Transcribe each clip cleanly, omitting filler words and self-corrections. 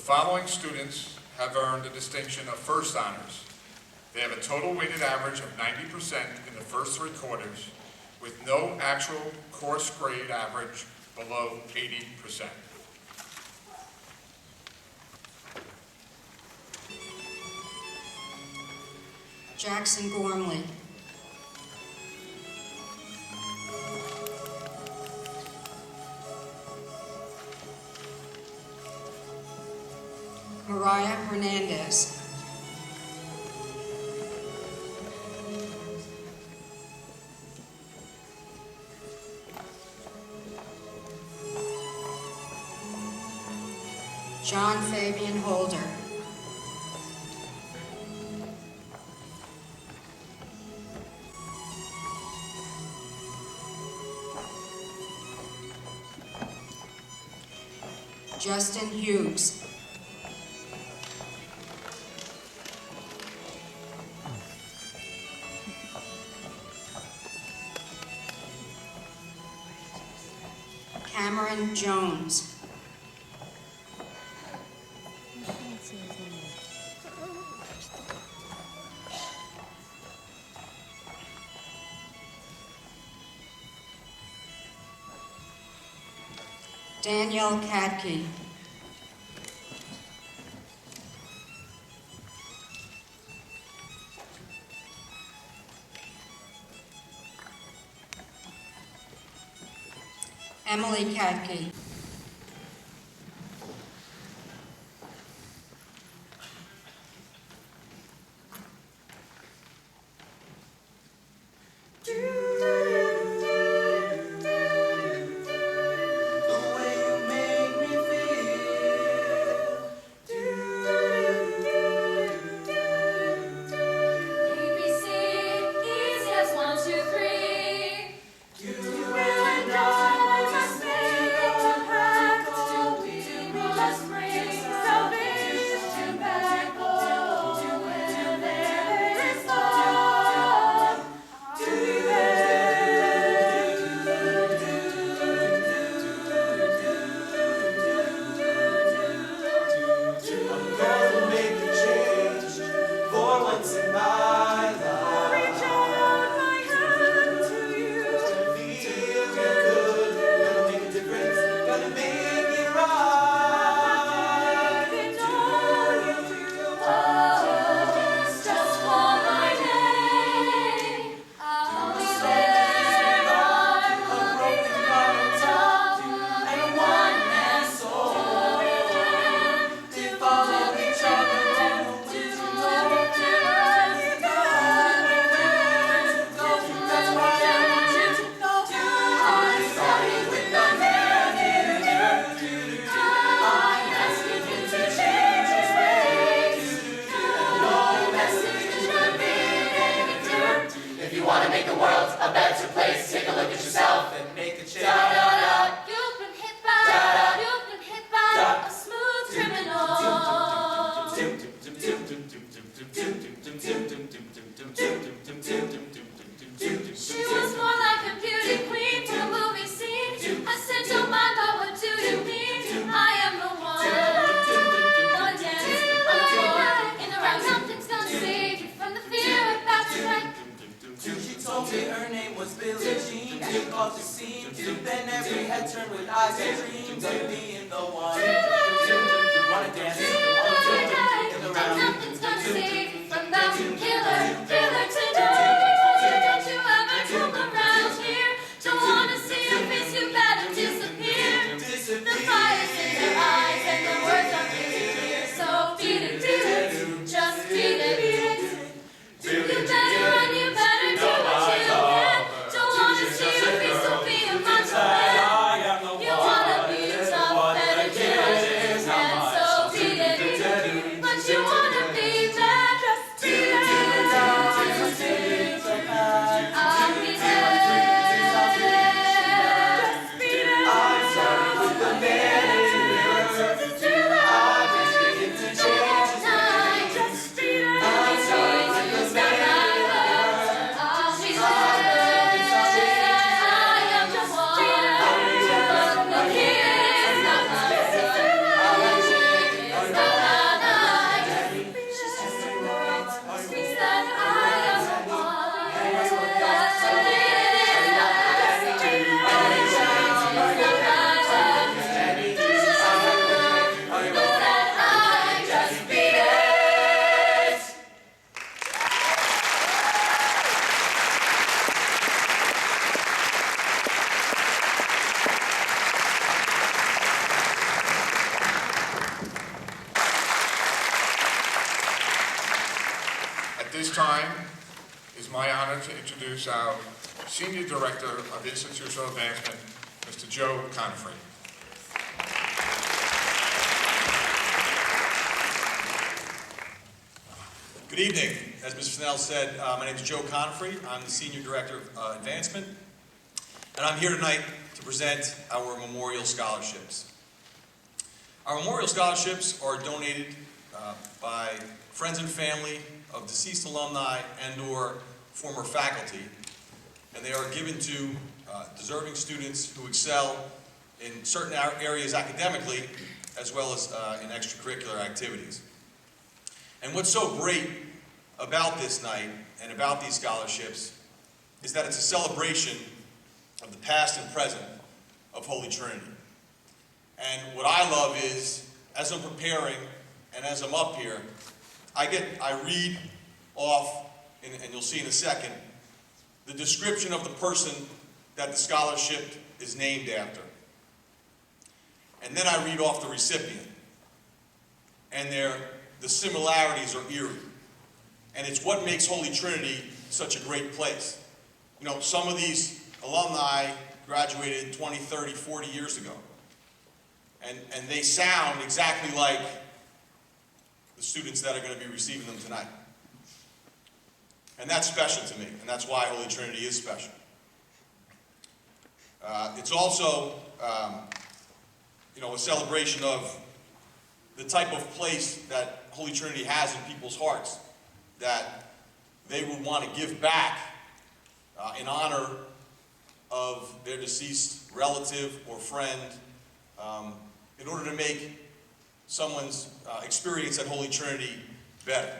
following students have earned the distinction of first honors. They have a total weighted average of 90% in the first 3 quarters, with no actual course grade average below 80%. Jackson Gormley. Mariah Hernandez. John Fabian Holder. Justin Hughes. Cameron Jones. Danielle Katke. Emily Katke. You wanna be tough, better get time, it's my honor to introduce our Senior Director of Institutional Advancement, Mr. Joe Conifrey. Good evening. As Mr. Snell said, my name is Joe Conifrey. I'm the Senior Director of Advancement, and I'm here tonight to present our memorial scholarships. Our memorial scholarships are donated by friends and family of deceased alumni and/or former faculty, and they are given to deserving students who excel in certain areas academically as well as in extracurricular activities. And what's so great about this night and about these scholarships is that it's a celebration of the past and present of Holy Trinity. And what I love is, as I'm preparing and as I'm up here, I read off, and you'll see in a second, the description of the person that the scholarship is named after. And then I read off the recipient. And the similarities are eerie. And it's what makes Holy Trinity such a great place. You know, some of these alumni graduated 20, 30, 40 years ago. And they sound exactly like the students that are going to be receiving them tonight. And that's special to me, and that's why Holy Trinity is special. It's also, a celebration of the type of place that Holy Trinity has in people's hearts, that they would want to give back in honor of their deceased relative or friend, in order to make someone's experience at Holy Trinity better.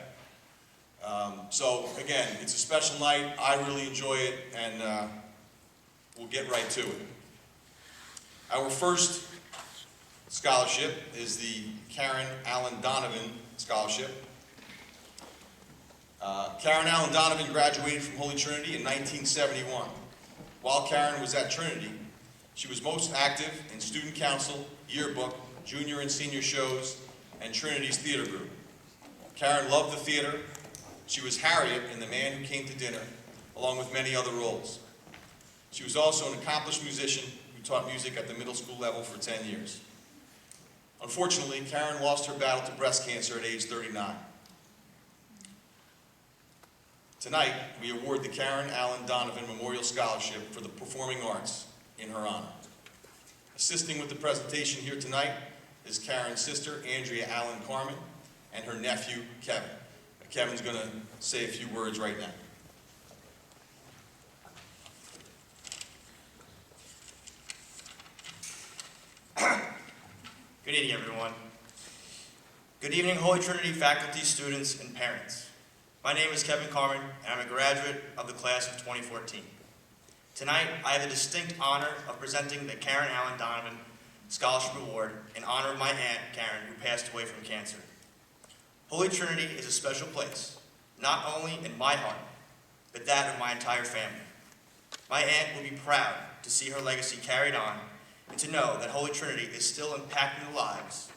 So again, it's a special night. I really enjoy it, and we'll get right to it. Our first scholarship is the Karen Allen Donovan Scholarship. Karen Allen Donovan graduated from Holy Trinity in 1971. While Karen was at Trinity, she was most active in student council, yearbook, junior and senior shows, and Trinity's theater group. Karen loved the theater. She was Harriet in The Man Who Came to Dinner, along with many other roles. She was also an accomplished musician who taught music at the middle school level for 10 years. Unfortunately, Karen lost her battle to breast cancer at age 39. Tonight, we award the Karen Allen Donovan Memorial Scholarship for the Performing Arts in her honor. Assisting with the presentation here tonight is Karen's sister, Andrea Allen Carmen, and her nephew, Kevin. Kevin's going to say a few words right now. Good evening, everyone. Good evening, Holy Trinity faculty, students, and parents. My name is Kevin Carmen, and I'm a graduate of the class of 2014. Tonight, I have the distinct honor of presenting the Karen Allen Donovan Scholarship Award in honor of my aunt, Karen, who passed away from cancer. Holy Trinity is a special place, not only in my heart, but that of my entire family. My aunt will be proud to see her legacy carried on and to know that Holy Trinity is still impacting the lives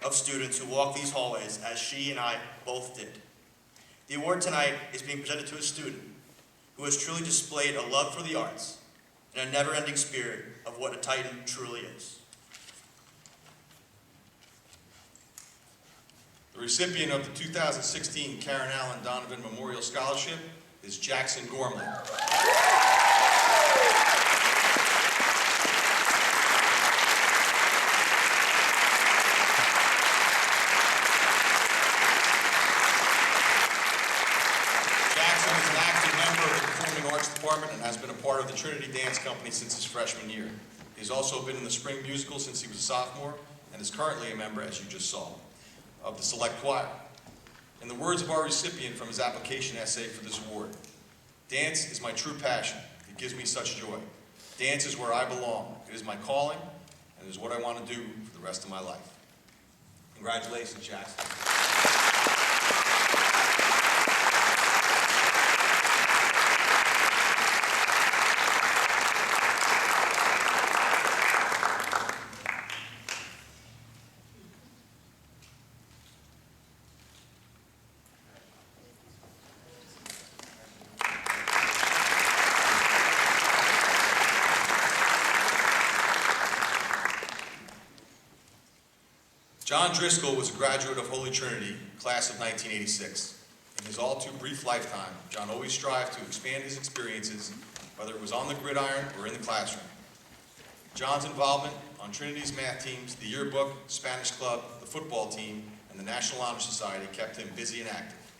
of students who walk these hallways as she and I both did. The award tonight is being presented to a student who has truly displayed a love for the arts and a never-ending spirit of what a Titan truly is. The recipient of the 2016 Karen Allen Donovan Memorial Scholarship is Jackson Gormley. Jackson is an active member of the Performing Arts Department and has been a part of the Trinity Dance Company since his freshman year. He's also been in the spring musical since he was a sophomore and is currently a member, as you just saw, of the Select Choir. In the words of our recipient from his application essay for this award, "Dance is my true passion. It gives me such joy. Dance is where I belong. It is my calling, and it is what I want to do for the rest of my life." Congratulations, Jackson. John Driscoll was a graduate of Holy Trinity, class of 1986. In his all too brief lifetime, John always strived to expand his experiences, whether it was on the gridiron or in the classroom. John's involvement on Trinity's math teams, the yearbook, Spanish club, the football team, and the National Honor Society kept him busy and active.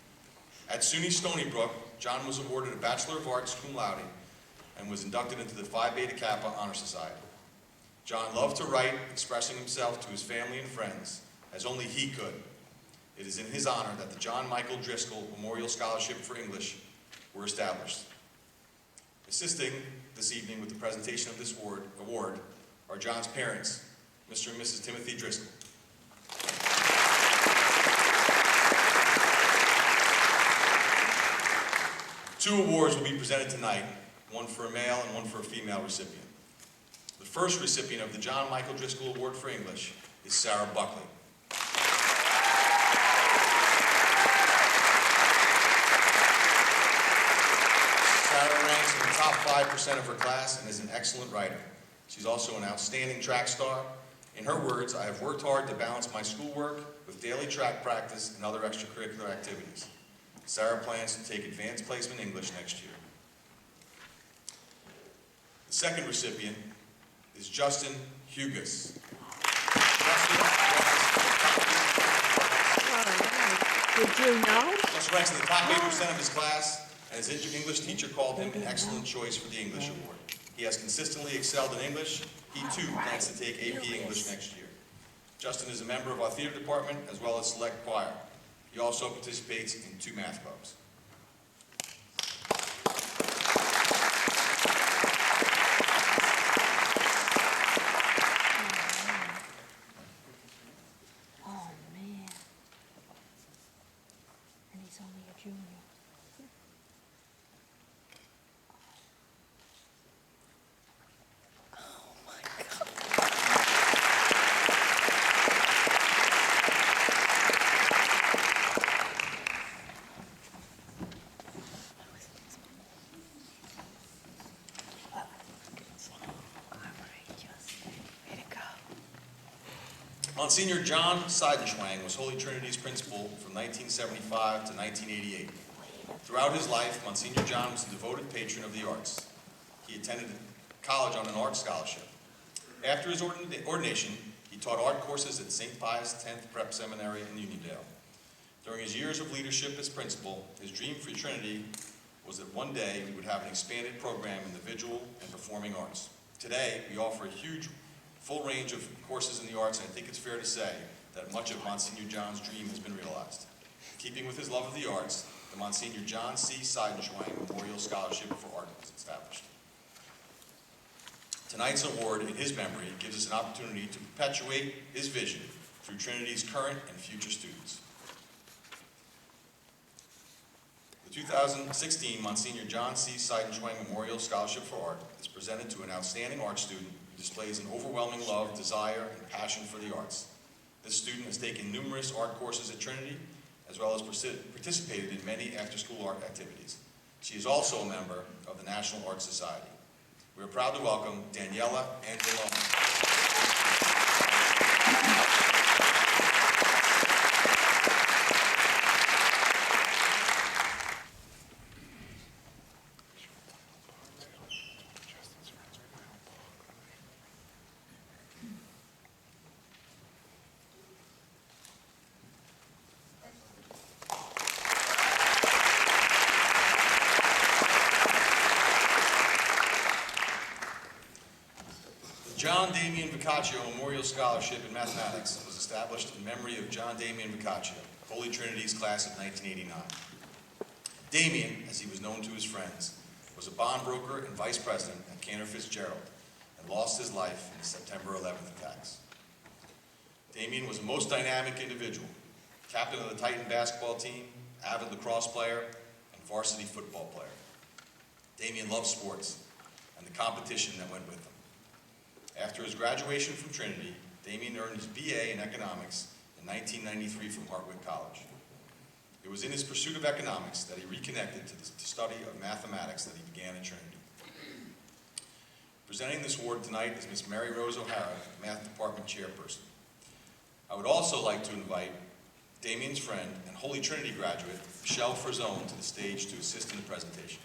At SUNY Stony Brook, John was awarded a Bachelor of Arts cum laude and was inducted into the Phi Beta Kappa Honor Society. John loved to write, expressing himself to his family and friends as only he could. It is in his honor that the John Michael Driscoll Memorial Scholarship for English were established. Assisting this evening with the presentation of this award are John's parents, Mr. and Mrs. Timothy Driscoll. Two awards will be presented tonight, one for a male and one for a female recipient. The first recipient of the John Michael Driscoll Award for English is Sarah Buckley. Sarah ranks in the top 5% of her class and is an excellent writer. She's also an outstanding track star. In her words, I have worked hard to balance my schoolwork with daily track practice and other extracurricular activities. Sarah plans to take advanced placement English next year. The second recipient is Justin HUGUES. Did you know? Justin ranks in the top 8% of his class, and his English teacher called him an excellent choice for the English Award. He has consistently excelled in English. He too plans to take AP English next year. Justin is a member of our theater department as well as select choir. He also participates in 2 math clubs. Oh, man. And he's only a junior. Monsignor John Seidenschwang was Holy Trinity's principal from 1975 to 1988. Throughout his life, Monsignor John was a devoted patron of the arts. He attended college on an art scholarship. After his ordination, he taught art courses at St. Pius X Prep Seminary in Uniondale. During his years of leadership as principal, his dream for Trinity was that one day we would have an expanded program in the visual and performing arts. Today, we offer a full range of courses in the arts, and I think it's fair to say that much of Monsignor John's dream has been realized. Keeping with his love of the arts, the Monsignor John C. Seidenschwang Memorial Scholarship for Art was established. Tonight's award in his memory gives us an opportunity to perpetuate his vision through Trinity's current and future students. The 2016 Monsignor John C. Seidenschwang Memorial Scholarship for Art is presented to an outstanding art student who displays an overwhelming love, desire, and passion for the arts. This student has taken numerous art courses at Trinity, as well as participated in many after-school art activities. She is also a member of the National Art Society. We are proud to welcome Daniela Angelone. John Damian Boccaccio Memorial Scholarship in Mathematics was established in memory of John Damian Boccaccio, Holy Trinity's class of 1989. Damian, as he was known to his friends, was a bond broker and vice president at Cantor Fitzgerald and lost his life in the September 11th attacks. Damian was a most dynamic individual, captain of the Titan basketball team, avid lacrosse player, and varsity football player. Damian loved sports and the competition that went with them. After his graduation from Trinity, Damian earned his BA in economics in 1993 from Hartwick College. It was in his pursuit of economics that he reconnected to the study of mathematics that he began at Trinity. Presenting this award tonight is Ms. Mary Rose O'Hara, Math Department Chairperson. I would also like to invite Damien's friend and Holy Trinity graduate, Michelle Frazone, to the stage to assist in the presentation.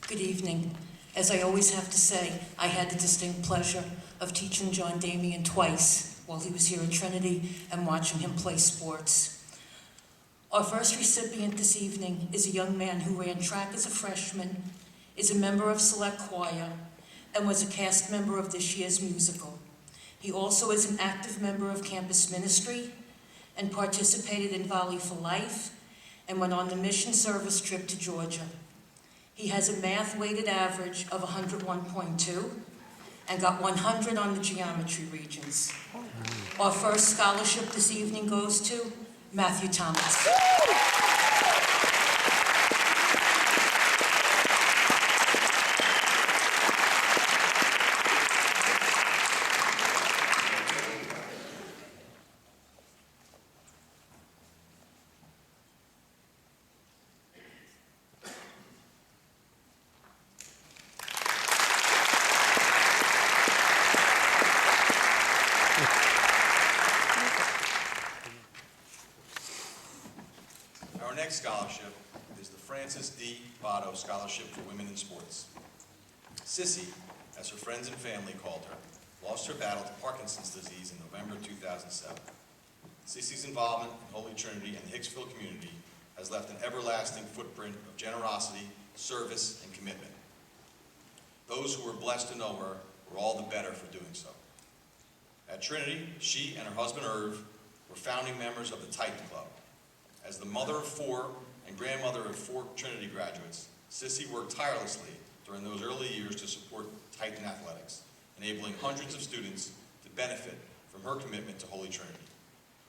Good evening. As I always have to say, I had the distinct pleasure of teaching John Damien twice while he was here at Trinity and watching him play sports. Our first recipient this evening is a young man who ran track as a freshman, is a member of Select Choir, and was a cast member of this year's musical. He also is an active member of campus ministry and participated in Volley for Life and went on the mission service trip to Georgia. He has a math weighted average of 101.2 and got 100 on the geometry regions. Our first scholarship this evening goes to Matthew Thomas. Our next scholarship is the Francis D. Botto Scholarship for Women in Sports. Sissy, as her friends and family called her, lost her battle to Parkinson's disease in November 2007. Sissy's involvement in Holy Trinity and the Hicksville community has left an everlasting footprint of generosity, service, and commitment. Those who were blessed to know her were all the better for doing so. At Trinity, she and her husband Irv were founding members of the Titan Club. As the mother of 4 and grandmother of 4 Trinity graduates, Sissy worked tirelessly during those early years to support Titan athletics, enabling hundreds of students to benefit from her commitment to Holy Trinity.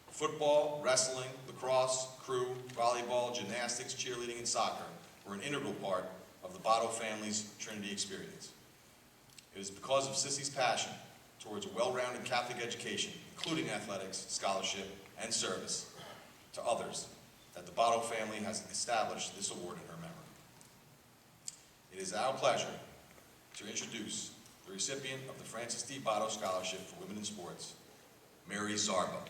Football, wrestling, lacrosse, crew, volleyball, gymnastics, cheerleading, and soccer were an integral part of the Botto family's Trinity experience. It is because of Sissy's passion towards a well-rounded Catholic education, including athletics, scholarship, and service to others, that the Botto family has established this award in her memory. It is our pleasure to introduce the recipient of the Francis D. Botto Scholarship for Women in Sports, Mary Zarba.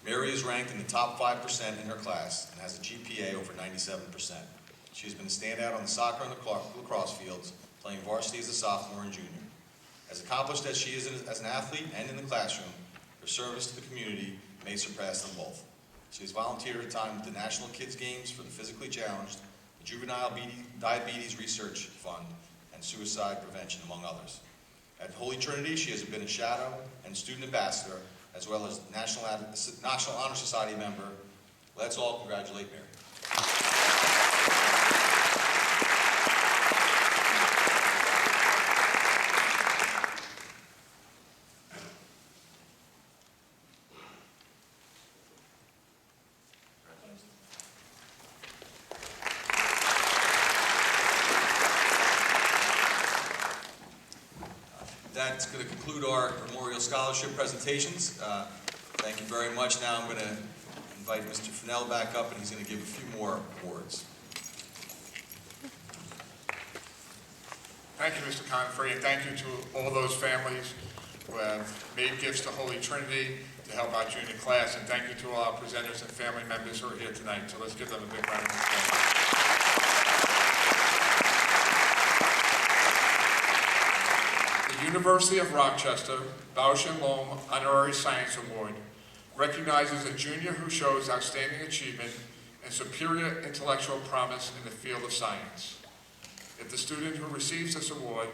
Mary is ranked in the top 5% in her class and has a GPA over 97%. She has been a standout on the soccer and the lacrosse fields, playing varsity as a sophomore and junior. As accomplished as she is as an athlete and in the classroom, her service to the community may surpass them both. She has volunteered her time with the National Kids Games for the Physically Challenged, the Juvenile Diabetes Research Fund, and suicide prevention, among others. At Holy Trinity, she has been a shadow and student ambassador, as well as National Honor Society member. Let's all congratulate Mary. That's going to conclude our memorial scholarship presentations. Thank you very much. Now I'm going to invite Mr. Fennell back up, and he's going to give a few more awards. Thank you, Mr. Confrey, and thank you to all those families who have made gifts to Holy Trinity to help our junior class, and thank you to all our presenters and family members who are here tonight. So let's give them a big round of applause. The University of Rochester Bausch and Lomb Honorary Science Award recognizes a junior who shows outstanding achievement and superior intellectual promise in the field of science. If the student who receives this award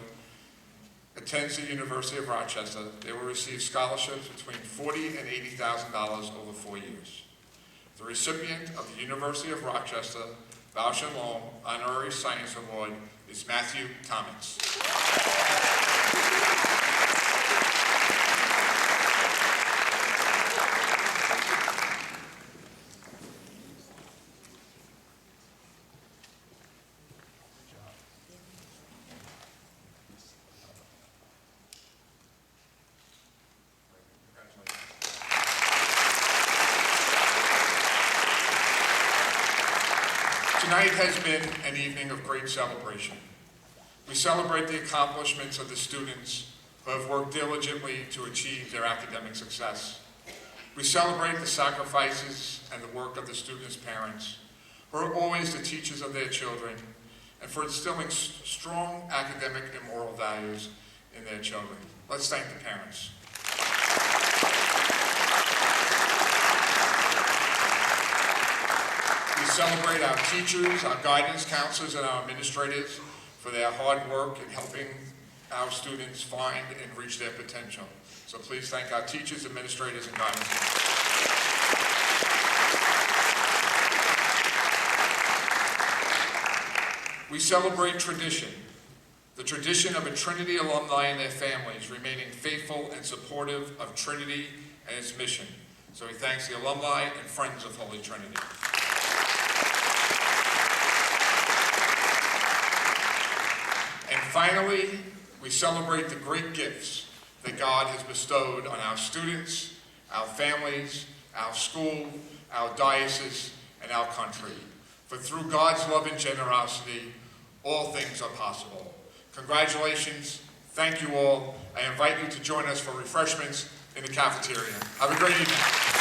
attends the University of Rochester, they will receive scholarships between $40,000 and $80,000 over 4 years. The recipient of the University of Rochester Bausch and Lomb Honorary Science Award is Matthew Thomas. Tonight has been an evening of great celebration. We celebrate the accomplishments of the students who have worked diligently to achieve their academic success. We celebrate the sacrifices and the work of the students' parents, who are always the teachers of their children, and for instilling strong academic and moral values in their children. Let's thank the parents. We celebrate our teachers, our guidance counselors, and our administrators for their hard work in helping our students find and reach their potential. So please thank our teachers, administrators, and guidance counselors. We celebrate tradition, the tradition of a Trinity alumni and their families remaining faithful and supportive of Trinity and its mission. So he thanks the alumni and friends of Holy Trinity. And finally, we celebrate the great gifts that God has bestowed on our students, our families, our school, our diocese, and our country. For through God's love and generosity, all things are possible. Congratulations. Thank you all. I invite you to join us for refreshments in the cafeteria. Have a great evening.